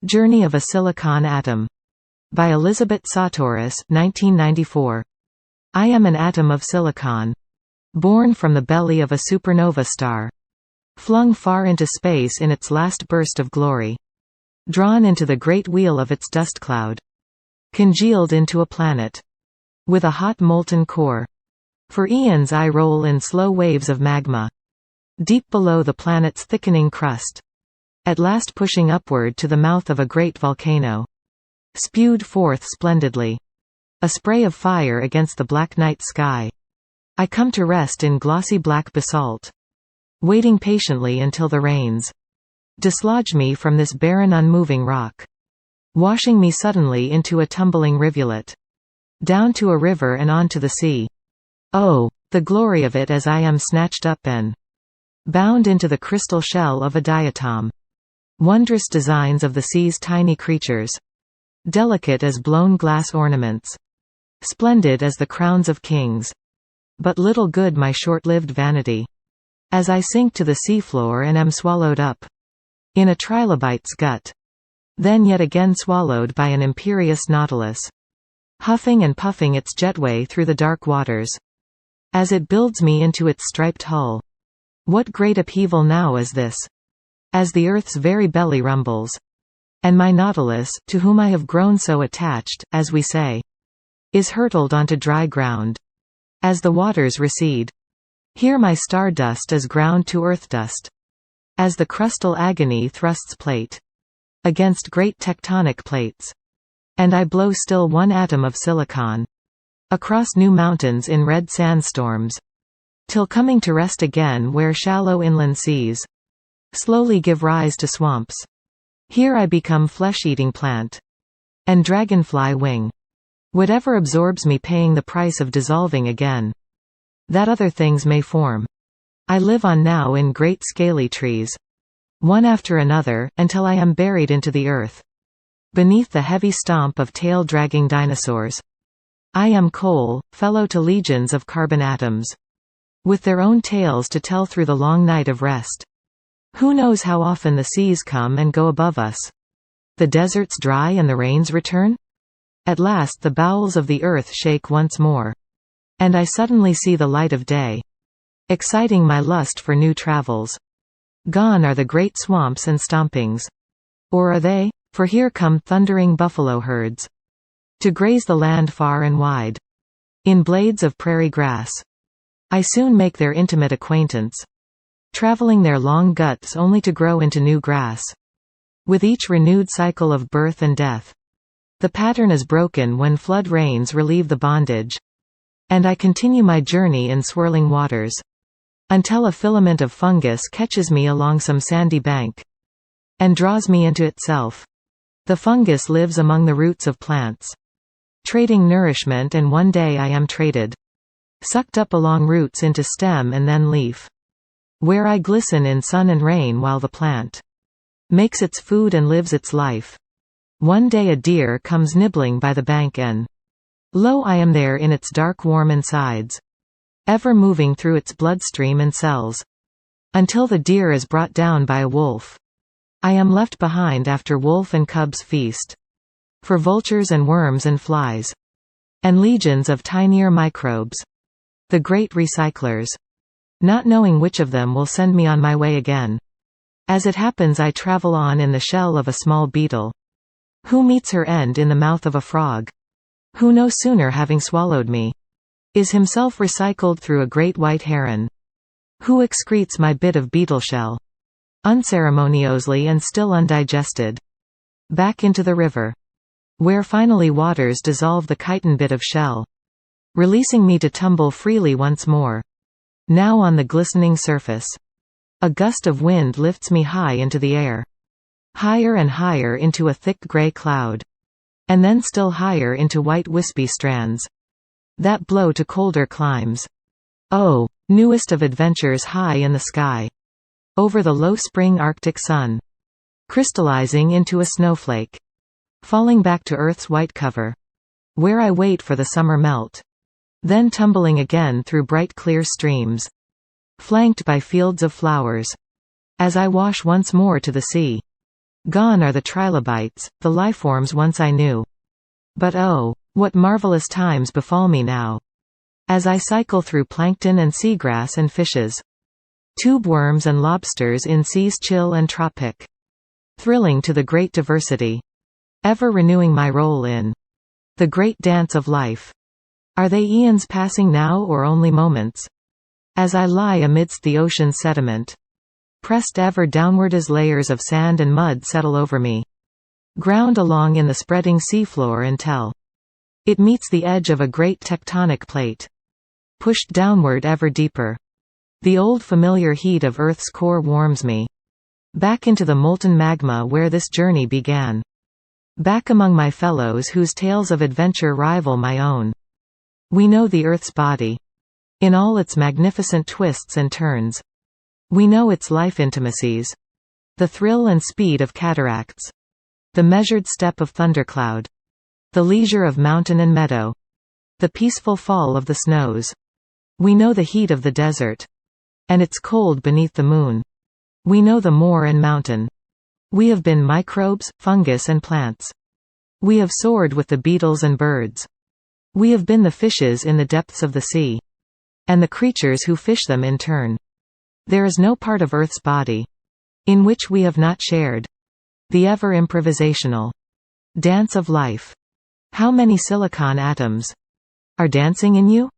Journey of a Silicon Atom. By Elizabeth Sartoris, 1994. I am an atom of silicon. Born from the belly of a supernova star. Flung far into space in its last burst of glory. Drawn into the great wheel of its dust cloud. Congealed into a planet. With a hot molten core. For eons I roll in slow waves of magma. Deep below the planet's thickening crust. At last pushing upward to the mouth of a great volcano. Spewed forth splendidly. A spray of fire against the black night sky. I come to rest in glossy black basalt. Waiting patiently until the rains dislodge me from this barren unmoving rock. Washing me suddenly into a tumbling rivulet. Down to a river and on to the sea. Oh, the glory of it as I am snatched up and bound into the crystal shell of a diatom. Wondrous designs of the sea's tiny creatures. Delicate as blown glass ornaments. Splendid as the crowns of kings. But little good my short-lived vanity. As I sink to the seafloor and am swallowed up. In a trilobite's gut. Then yet again swallowed by an imperious nautilus. Huffing and puffing its jetway through the dark waters. As it builds me into its striped hull. What great upheaval now is this? As the earth's very belly rumbles. And my nautilus, to whom I have grown so attached, as we say, is hurtled onto dry ground. As the waters recede. Here my stardust is ground to earth dust. As the crustal agony thrusts plate against great tectonic plates. And I blow still one atom of silicon. Across new mountains in red sandstorms. Till coming to rest again where shallow inland seas slowly give rise to swamps. Here I become flesh-eating plant. And dragonfly wing. Whatever absorbs me paying the price of dissolving again. That other things may form. I live on now in great scaly trees. One after another, until I am buried into the earth. Beneath the heavy stomp of tail-dragging dinosaurs. I am coal, fellow to legions of carbon atoms. With their own tales to tell through the long night of rest. Who knows how often the seas come and go above us? The deserts dry and the rains return? At last the bowels of the earth shake once more. And I suddenly see the light of day. Exciting my lust for new travels. Gone are the great swamps and stompings. Or are they? For here come thundering buffalo herds. To graze the land far and wide. In blades of prairie grass. I soon make their intimate acquaintance. Traveling their long guts only to grow into new grass. With each renewed cycle of birth and death. The pattern is broken when flood rains relieve the bondage. And I continue my journey in swirling waters. Until a filament of fungus catches me along some sandy bank. And draws me into itself. The fungus lives among the roots of plants. Trading nourishment, and one day I am traded. Sucked up along roots into stem and then leaf. Where I glisten in sun and rain while the plant makes its food and lives its life. One day a deer comes nibbling by the bank and lo, I am there in its dark warm insides. Ever moving through its bloodstream and cells. Until the deer is brought down by a wolf. I am left behind after wolf and cubs feast. For vultures and worms and flies. And legions of tinier microbes. The great recyclers. Not knowing which of them will send me on my way again. As it happens I travel on in the shell of a small beetle. Who meets her end in the mouth of a frog. Who no sooner having swallowed me. Is himself recycled through a great white heron. Who excretes my bit of beetle shell. Unceremoniously and still undigested. Back into the river. Where finally waters dissolve the chitin bit of shell. Releasing me to tumble freely once more. Now on the glistening surface. A gust of wind lifts me high into the air. Higher and higher into a thick gray cloud. And then still higher into white wispy strands. That blow to colder climes. Oh, newest of adventures high in the sky. Over the low spring Arctic sun. Crystallizing into a snowflake. Falling back to Earth's white cover. Where I wait for the summer melt. Then tumbling again through bright clear streams. Flanked by fields of flowers. As I wash once more to the sea. Gone are the trilobites, the lifeforms once I knew. But oh, what marvelous times befall me now, as I cycle through plankton and seagrass and fishes, tube worms and lobsters in seas chill and tropic, thrilling to the great diversity, ever renewing my role in the great dance of life. Are they eons passing now or only moments? As I lie amidst the ocean's sediment, pressed ever downward as layers of sand and mud settle over me, ground along in the spreading seafloor until it meets the edge of a great tectonic plate, pushed downward ever deeper. The old familiar heat of Earth's core warms me, back into the molten magma where this journey began, back among my fellows whose tales of adventure rival my own. We know the Earth's body, in all its magnificent twists and turns. We know its life intimacies, the thrill and speed of cataracts, the measured step of thundercloud, the leisure of mountain and meadow, the peaceful fall of the snows. We know the heat of the desert, and its cold beneath the moon. We know the moor and mountain. We have been microbes, fungus and plants. We have soared with the beetles and birds. We have been the fishes in the depths of the sea, and the creatures who fish them in turn. There is no part of Earth's body in which we have not shared the ever-improvisational dance of life. How many silicon atoms are dancing in you?